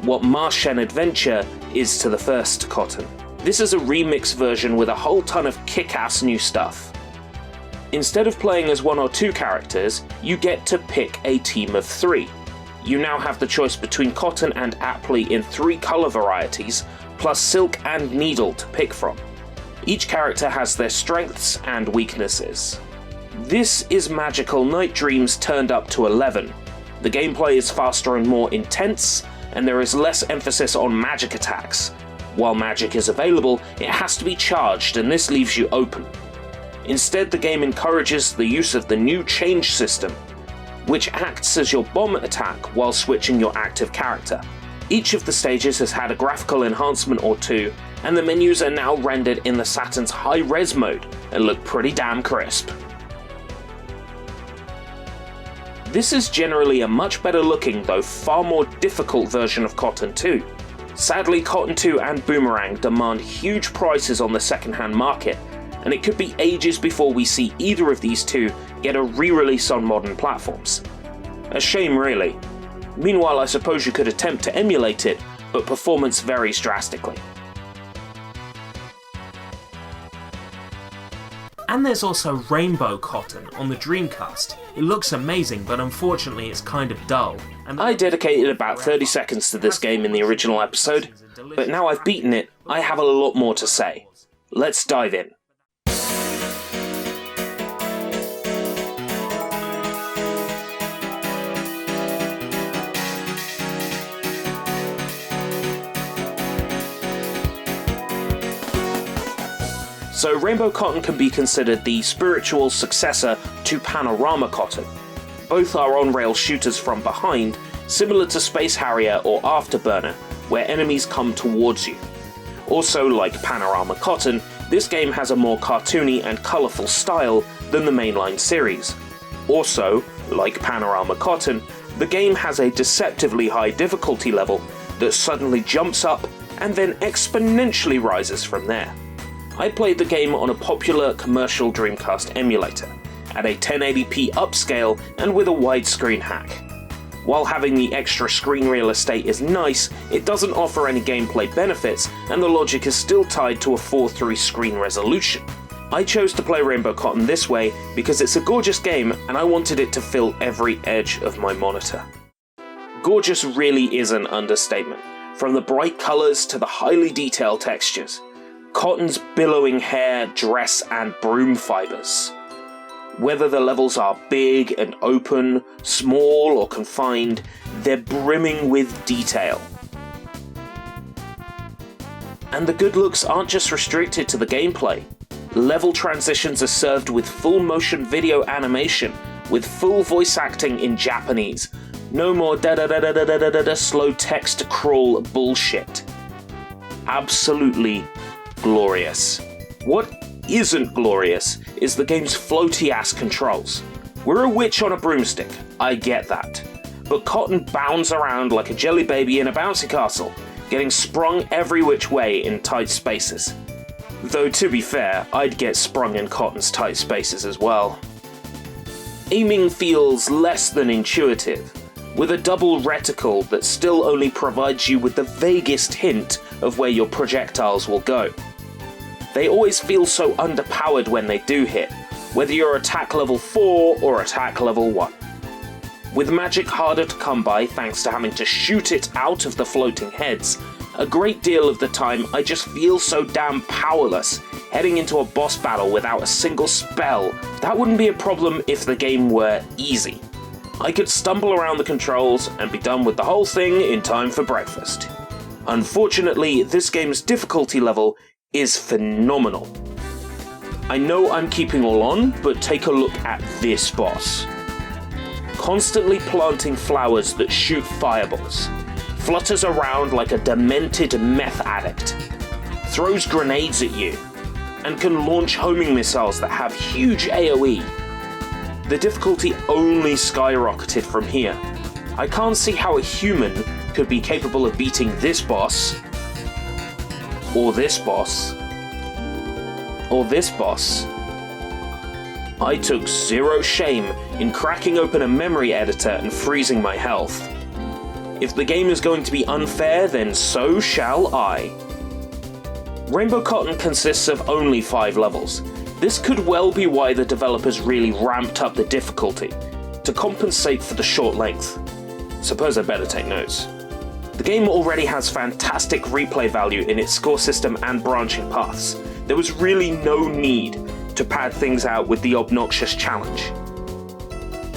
Speaker 2: what Martian Adventure is to the first Cotton. This is a remix version with a whole ton of kick-ass new stuff. Instead of playing as 1 or 2 characters, you get to pick a team of 3. You now have the choice between Cotton and Apley in 3 colour varieties, plus Silk and Needle to pick from. Each character has their strengths and weaknesses. This is Magical Night Dreams turned up to 11. The gameplay is faster and more intense, and there is less emphasis on magic attacks. While magic is available, it has to be charged, and this leaves you open. Instead, the game encourages the use of the new change system, which acts as your bomb attack while switching your active character. Each of the stages has had a graphical enhancement or 2, and the menus are now rendered in the Saturn's high-res mode and look pretty damn crisp. This is generally a much better looking, though far more difficult version of Cotton 2. Sadly, Cotton 2 and Boomerang demand huge prices on the second-hand market, and it could be ages before we see either of these two get a re-release on modern platforms. A shame really. Meanwhile, I suppose you could attempt to emulate it, but performance varies drastically.
Speaker 1: And there's also Rainbow Cotton on the Dreamcast. It looks amazing, but unfortunately it's kind of dull. And
Speaker 2: I dedicated about 30 seconds to this game in the original episode, but now I've beaten it, I have a lot more to say. Let's dive in. So Rainbow Cotton can be considered the spiritual successor to Panorama Cotton. Both are on-rail shooters from behind, similar to Space Harrier or Afterburner, where enemies come towards you. Also, like Panorama Cotton, this game has a more cartoony and colourful style than the mainline series. Also, like Panorama Cotton, the game has a deceptively high difficulty level that suddenly jumps up and then exponentially rises from there. I played the game on a popular commercial Dreamcast emulator, at a 1080p upscale and with a widescreen hack. While having the extra screen real estate is nice, it doesn't offer any gameplay benefits, and the logic is still tied to a 4:3 screen resolution. I chose to play Rainbow Cotton this way because it's a gorgeous game and I wanted it to fill every edge of my monitor. Gorgeous really is an understatement, from the bright colours to the highly detailed textures. Cotton's billowing hair, dress, and broom fibres. Whether the levels are big and open, small or confined, they're brimming with detail. And the good looks aren't just restricted to the gameplay. Level transitions are served with full motion video animation, with full voice acting in Japanese. No more da-da-da-da-da-da-da slow text crawl bullshit. Absolutely glorious. What isn't glorious is the game's floaty-ass controls. We're a witch on a broomstick, I get that. But Cotton bounds around like a jelly baby in a bouncy castle, getting sprung every which way in tight spaces. Though to be fair, I'd get sprung in Cotton's tight spaces as well. Aiming feels less than intuitive, with a double reticle that still only provides you with the vaguest hint of where your projectiles will go. They always feel so underpowered when they do hit, whether you're attack level 4 or attack level 1. With magic harder to come by thanks to having to shoot it out of the floating heads, a great deal of the time I just feel so damn powerless, heading into a boss battle without a single spell. That wouldn't be a problem if the game were easy. I could stumble around the controls and be done with the whole thing in time for breakfast. Unfortunately, this game's difficulty level is phenomenal. I know I'm keeping all on, but take a look at this boss. Constantly planting flowers that shoot fireballs, flutters around like a demented meth addict, throws grenades at you, and can launch homing missiles that have huge AoE. The difficulty only skyrocketed from here. I can't see how a human could be capable of beating this boss, or this boss, or this boss. I took zero shame in cracking open a memory editor and freezing my health. If the game is going to be unfair, then so shall I. Rainbow Cotton consists of only 5 levels. This could well be why the developers really ramped up the difficulty, to compensate for the short length. Suppose I better take notes. The game already has fantastic replay value in its score system and branching paths. There was really no need to pad things out with the obnoxious challenge.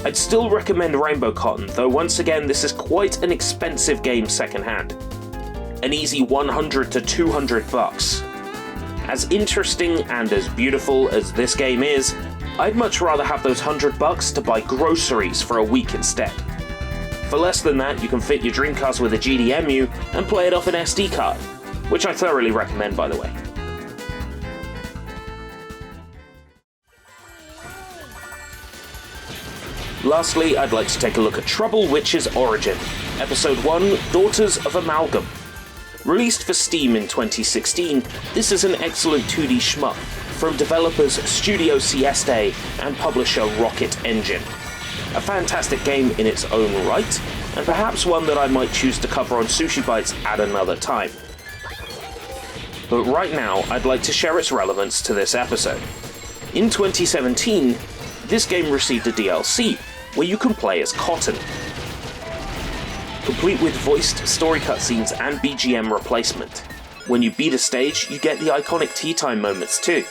Speaker 2: I'd still recommend Rainbow Cotton, though once again this is quite an expensive game secondhand. An easy $100 to $200. As interesting and as beautiful as this game is, I'd much rather have those $100 to buy groceries for a week instead. For less than that, you can fit your Dreamcast with a GDEMU and play it off an SD card, which I thoroughly recommend, by the way. Lastly, I'd like to take a look at Trouble Witch's Origin, Episode 1, Daughters of Amalgam. Released for Steam in 2016, this is an excellent 2D shmup from developers Studio Sieste and publisher Rocket Engine. A fantastic game in its own right, and perhaps one that I might choose to cover on SushiBites at another time. But right now, I'd like to share its relevance to this episode. In 2017, this game received a DLC, where you can play as Cotton, complete with voiced story cutscenes and BGM replacement. When you beat a stage, you get the iconic tea time moments too.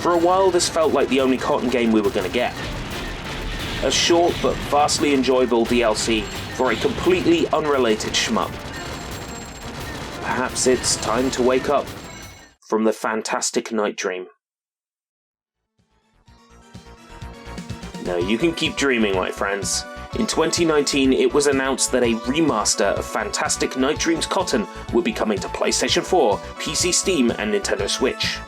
Speaker 2: For a while, this felt like the only Cotton game we were going to get. A short but vastly enjoyable DLC for a completely unrelated shmup. Perhaps it's time to wake up from the fantastic night dream. No, you can keep dreaming, my friends. In 2019, it was announced that a remaster of Fantastic Night Dreams Cotton would be coming to PlayStation 4, PC Steam, and Nintendo Switch.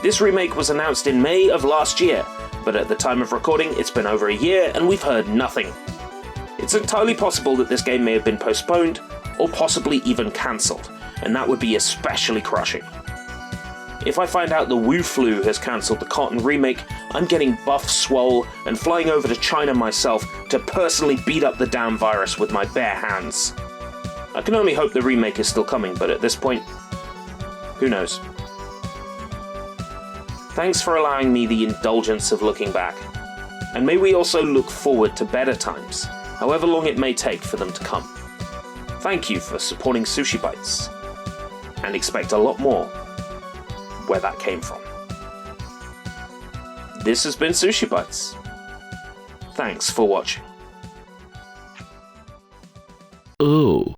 Speaker 2: This remake was announced in May of last year, but at the time of recording, it's been over a year and we've heard nothing. It's entirely possible that this game may have been postponed, or possibly even cancelled, and that would be especially crushing. If I find out the Wu Flu has cancelled the Cotton remake, I'm getting buff swole and flying over to China myself to personally beat up the damn virus with my bare hands. I can only hope the remake is still coming, but at this point, who knows? Thanks for allowing me the indulgence of looking back, and may we also look forward to better times, however long it may take for them to come. Thank you for supporting SushiBites, and expect a lot more where that came from. This has been SushiBites. Thanks for watching.
Speaker 4: Ooh.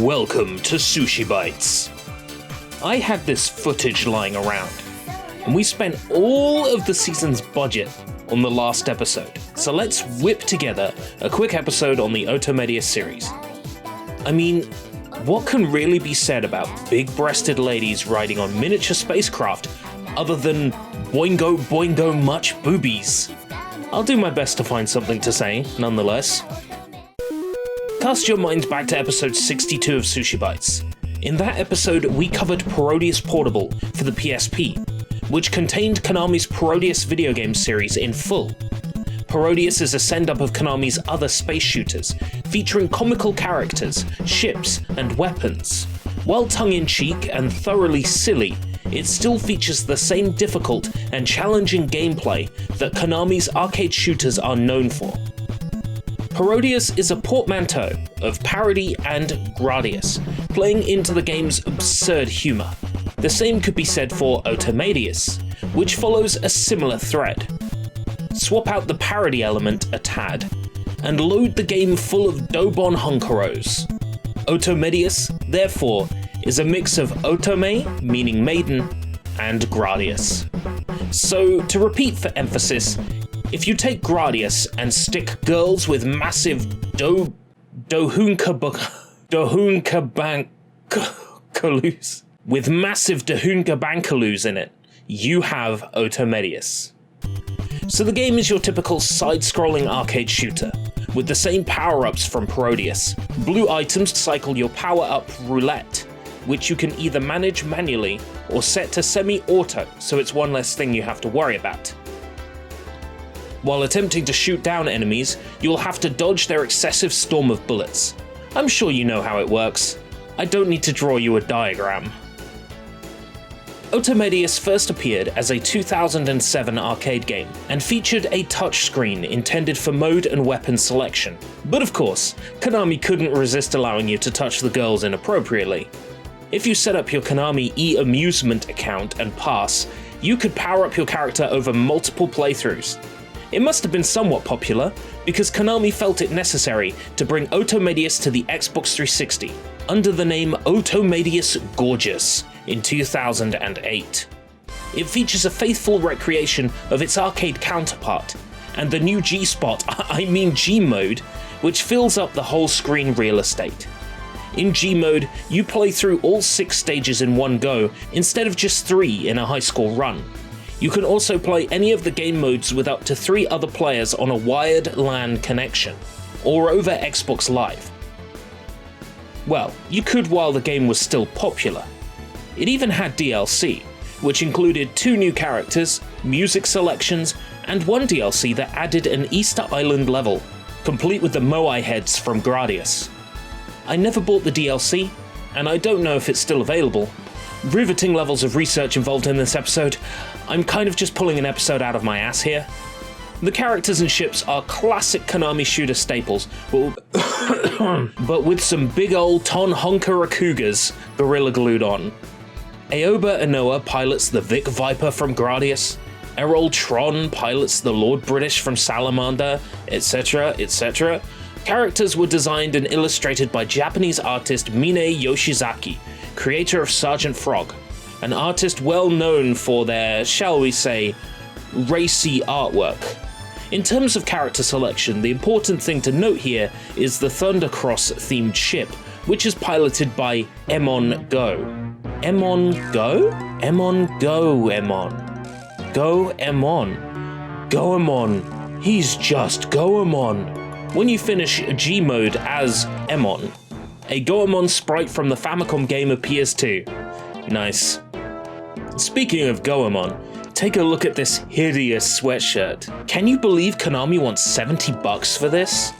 Speaker 2: Welcome to SushiBites. I had this footage lying around, and we spent all of the season's budget on the last episode, so let's whip together a quick episode on the Otomedius series. I mean, what can really be said about big-breasted ladies riding on miniature spacecraft other than boingo boingo much boobies? I'll do my best to find something to say, nonetheless. Cast your minds back to episode 62 of SushiBites. In that episode, we covered Parodius Portable for the PSP, which contained Konami's Parodius video game series in full. Parodius is a send-up of Konami's other space shooters, featuring comical characters, ships, and weapons. While tongue-in-cheek and thoroughly silly, it still features the same difficult and challenging gameplay that Konami's arcade shooters are known for. Parodius is a portmanteau of parody and Gradius, playing into the game's absurd humour. The same could be said for Otomedius, which follows a similar thread. Swap out the parody element a tad, and load the game full of Dobon Hunkaros. Otomedius, therefore, is a mix of Otome, meaning maiden, and Gradius. So, to repeat for emphasis, if you take Gradius and stick girls with massive dohunkabankalus with massive dohunkabankalus in it, you have Otomedius. So the game is your typical side-scrolling arcade shooter, with the same power-ups from Parodius. Blue items cycle your power-up roulette, which you can either manage manually or set to semi-auto, so it's one less thing you have to worry about. While attempting to shoot down enemies, you'll have to dodge their excessive storm of bullets. I'm sure you know how it works. I don't need to draw you a diagram. Otomedius first appeared as a 2007 arcade game, and featured a touchscreen intended for mode and weapon selection. But of course, Konami couldn't resist allowing you to touch the girls inappropriately. If you set up your Konami e-amusement account and pass, you could power up your character over multiple playthroughs. It must have been somewhat popular, because Konami felt it necessary to bring Otomedius to the Xbox 360, under the name Otomedius Gorgeous, in 2008. It features a faithful recreation of its arcade counterpart, and the new G-Spot, G-Mode, which fills up the whole screen real estate. In G-Mode, you play through all 6 stages in one go, instead of just 3 in a high score run. You can also play any of the game modes with up to 3 other players on a wired LAN connection, or over Xbox Live. Well, you could while the game was still popular. It even had DLC, which included 2 new characters, music selections, and 1 DLC that added an Easter Island level, complete with the Moai heads from Gradius. I never bought the DLC, and I don't know if it's still available. Riveting levels of research involved in this episode. I'm kind of just pulling an episode out of my ass here. The characters and ships are classic Konami shooter staples, but with some big old Ton Honka Rakugas gorilla glued on. Aoba Inoa pilots the Vic Viper from Gradius, Errol Tron pilots the Lord British from Salamander, etc, etc. Characters were designed and illustrated by Japanese artist Mine Yoshizaki, creator of Sergeant Frog, an artist well known for their, shall we say, racy artwork. In terms of character selection, the important thing to note here is the Thundercross themed ship, which is piloted by Emon Go. Emon Go? Emon Go, Emon. Go Emon. Goemon. He's just Goemon. When you finish G mode as Emon, a Goemon sprite from the Famicom game appears too. Nice. Speaking of Goemon, take a look at this hideous sweatshirt. Can you believe Konami wants $70 for this?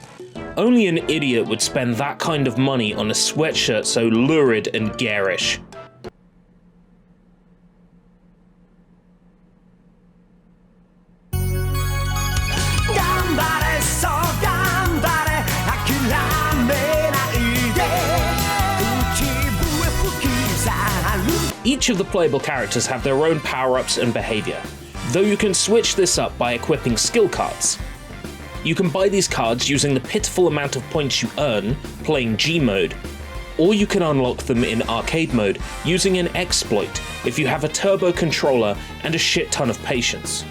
Speaker 2: Only an idiot would spend that kind of money on a sweatshirt so lurid and garish. Each of the playable characters have their own power-ups and behavior, though you can switch this up by equipping skill cards. You can buy these cards using the pitiful amount of points you earn playing G mode, or you can unlock them in arcade mode using an exploit if you have a turbo controller and a shit ton of patience.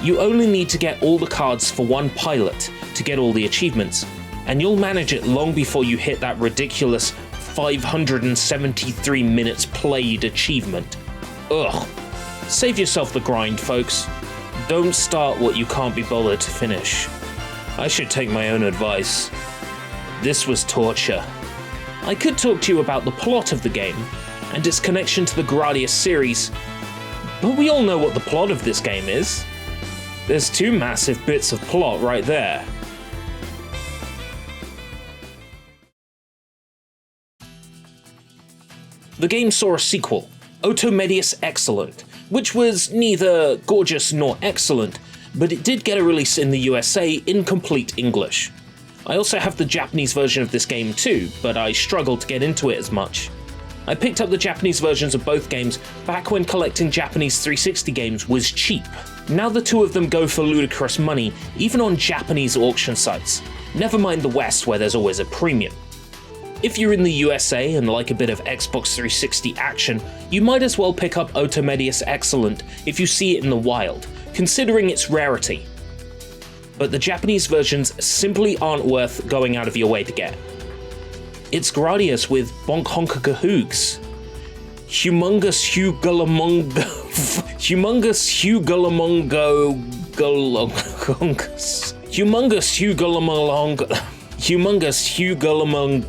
Speaker 2: You only need to get all the cards for 1 pilot to get all the achievements, and you'll manage it long before you hit that ridiculous 573 minutes played achievement. Ugh. Save yourself the grind, folks. Don't start what you can't be bothered to finish. I should take my own advice. This was torture. I could talk to you about the plot of the game and its connection to the Gradius series, but we all know what the plot of this game is. There's 2 massive bits of plot right there. The game saw a sequel, Otomedius Excellent, which was neither gorgeous nor excellent, but it did get a release in the USA in complete English. I also have the Japanese version of this game too, but I struggled to get into it as much. I picked up the Japanese versions of both games back when collecting Japanese 360 games was cheap. Now the 2 of them go for ludicrous money, even on Japanese auction sites. Never mind the West, where there's always a premium. If you're in the USA and like a bit of Xbox 360 action, you might as well pick up Otomedius Excellent if you see it in the wild, considering its rarity. But the Japanese versions simply aren't worth going out of your way to get. It's Gradius with Bonk Honka Kahoogs. Humongous Hugalamongo. Humongous Hugalamongo. Humongous Hugalamong. Humongous Hugalamong.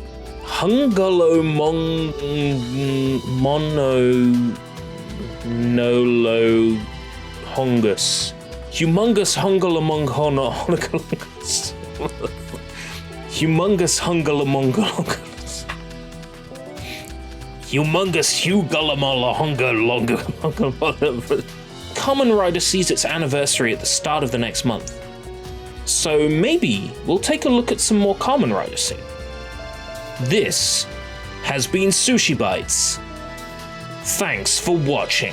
Speaker 2: Hungalomong mono nolo hongus. Humongous hungalamong hongalongus. Humongous hungalamongolongus. Humongous hugalamolahongalongus. Kamen Rider sees its anniversary at the start of the next month. So maybe we'll take a look at some more Kamen Rider soon. This has been SushiBites. Thanks for watching.